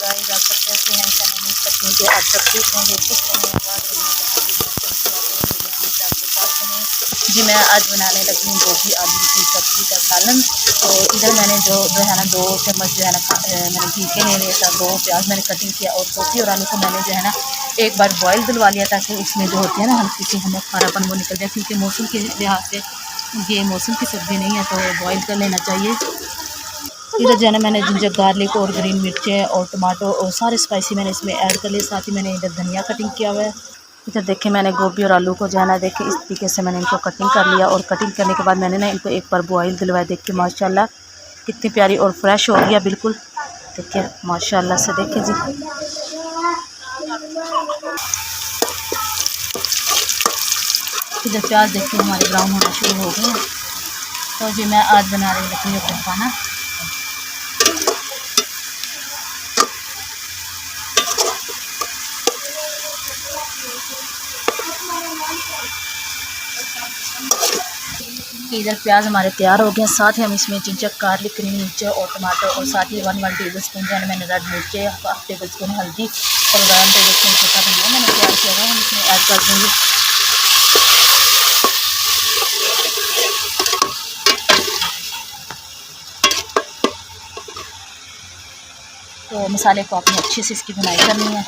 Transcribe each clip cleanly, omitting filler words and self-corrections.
Guys, आप सब कैसे हैं? इंसान उम्मीद करती हूँ कि आप सब ठीक होंगे, खुश रहेंगे, आबाद रहेंगे। जी मैं आज बनाने लगी हूँ गोभी आलू की सब्ज़ी का सालन। तो इधर मैंने जो है ना 2 चम्मच जो है ना मैंने घी के ले लिया था, 2 प्याज मैंने कटिंग किया और गोभी और आलू को मैंने जो है ना एक बार बॉयल दिलवा लिया ताकि इसमें जो होती है ना हल्की सी हमें खारापन वो निकल जाए, क्योंकि मौसम के लिहाज से ये मौसम की सब्ज़ी नहीं है तो बॉयल कर लेना चाहिए। इधर जो है ना मैंने जिंजर गार्लिक और ग्रीन मिर्चें और टमाटो और सारे स्पाइसी मैंने इसमें ऐड कर लिए, साथ ही मैंने इधर धनिया कटिंग किया हुआ है। इधर देखिए मैंने गोभी और आलू को जो है ना देखिए इस तरीके से मैंने इनको कटिंग कर लिया और कटिंग करने के बाद मैंने ना इनको एक बार बॉयल दिलवाया। देखिए माशाल्लाह कितनी प्यारी और फ्रेश हो गया बिल्कुल, देखिए माशाल्लाह से। देखिए जी इधर प्याज देखिए हमारे ब्राउन होना शुरू हो गए हैं। तो जी मैं आज बना रही हूँ अपना खाना। इधर प्याज हमारे तैयार हो गए हैं, साथ ही हम इसमें जिंजर गार्लिक ग्रीन मिर्च और टमाटर और साथ ही 1 टेबल स्पून जो है मैंने रेड मिर्चे, 1/2 टेबल स्पून हल्दी और 1 टेबल स्पून सूखा धनिया मैंने तैयार किया हुआ, हम इसमें ऐड कर देंगे। तो मसाले को आपने अच्छे से इसकी भुनाई करनी है।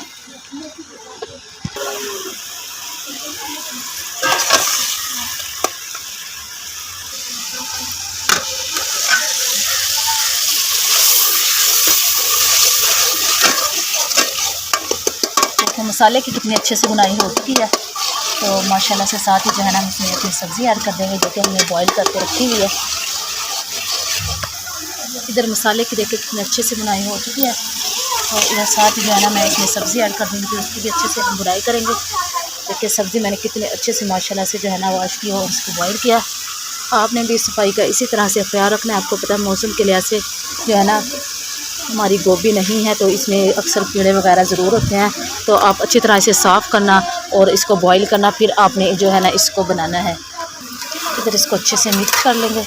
तो मसाले की कितनी अच्छे से भुनाई हो चुकी है। तो माशाल्लाह से साथ ही जो है ना हम इसमें अपनी सब्ज़ी ऐड कर देंगे जो कि हमने बॉईल करके रखी हुई है। इधर मसाले की देखिए कितनी अच्छे से भुनाई हो चुकी है। और इधर साथ ही जो है ना मैं इसमें सब्ज़ी ऐड कर दूँगी, उसकी भी अच्छे से हम बुनाई करेंगे। देखिए सब्ज़ी मैंने कितने अच्छे से माशाल्लाह से जो है ना वॉश किया और इसको बॉईल किया। आपने भी सफाई का इसी तरह से ख्याल रखना है। आपको पता है मौसम के लिहाज से जो है ना हमारी गोभी नहीं है तो इसमें अक्सर कीड़े वगैरह ज़रूर होते हैं, तो आप अच्छी तरह से साफ़ करना और इसको बॉईल करना, फिर आपने जो है ना इसको बनाना है। इधर इसको अच्छे से मिक्स कर लेंगे।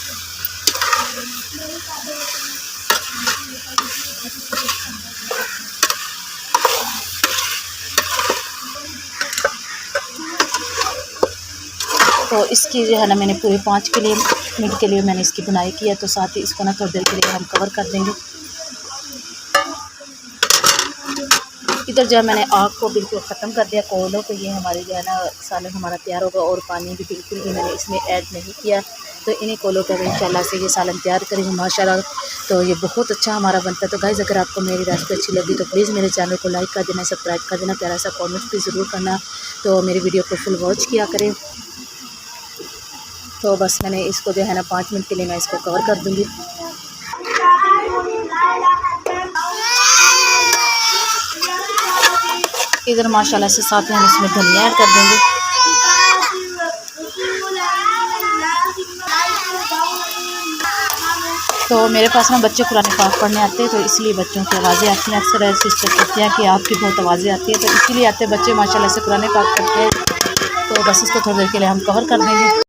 तो इसकी जो है ना मैंने पूरे 5 मिनट के लिए मैंने इसकी बुनाई की है। तो साथ ही इसको ना थोड़ी देर के लिए हम कवर कर देंगे। इधर जो है मैंने आग को बिल्कुल ख़त्म कर दिया, कोयलों को। ये हमारे जो है ना सालन हमारा तैयार होगा और पानी भी बिल्कुल भी मैंने इसमें ऐड नहीं किया। तो इन्हीं कोयलों पर इंशाल्लाह से ये सालन तैयार करेंगे माशाल्लाह। तो ये बहुत अच्छा हमारा बनता है। तो गाइज़ अगर आपको मेरी रेसिपी अच्छी लगी तो प्लीज़ मेरे चैनल को लाइक कर देना, सब्सक्राइब कर देना, प्यारा सा कॉमेंट भी ज़रूर करना। तो मेरी वीडियो को फुल वॉच किया करें। तो बस मैंने इसको जो है ना 5 मिनट के लिए मैं इसको कवर कर दूँगी। इधर माशाल्लाह से साथ में हम इसमें धनिया ऐड कर देंगे। तो मेरे पास ना बच्चे कुरान पाक पढ़ने आते हैं, तो इसलिए बच्चों की आवाज़ें आती हैं। अक्सर सिस्टर कहती हैं कि आपकी बहुत आवाज़ें आती हैं, तो इसीलिए आते बच्चे माशाल्लाह से कुरान पाक पढ़ते हैं। तो बस इसको थोड़ी देर के लिए हम कवर कर देंगे।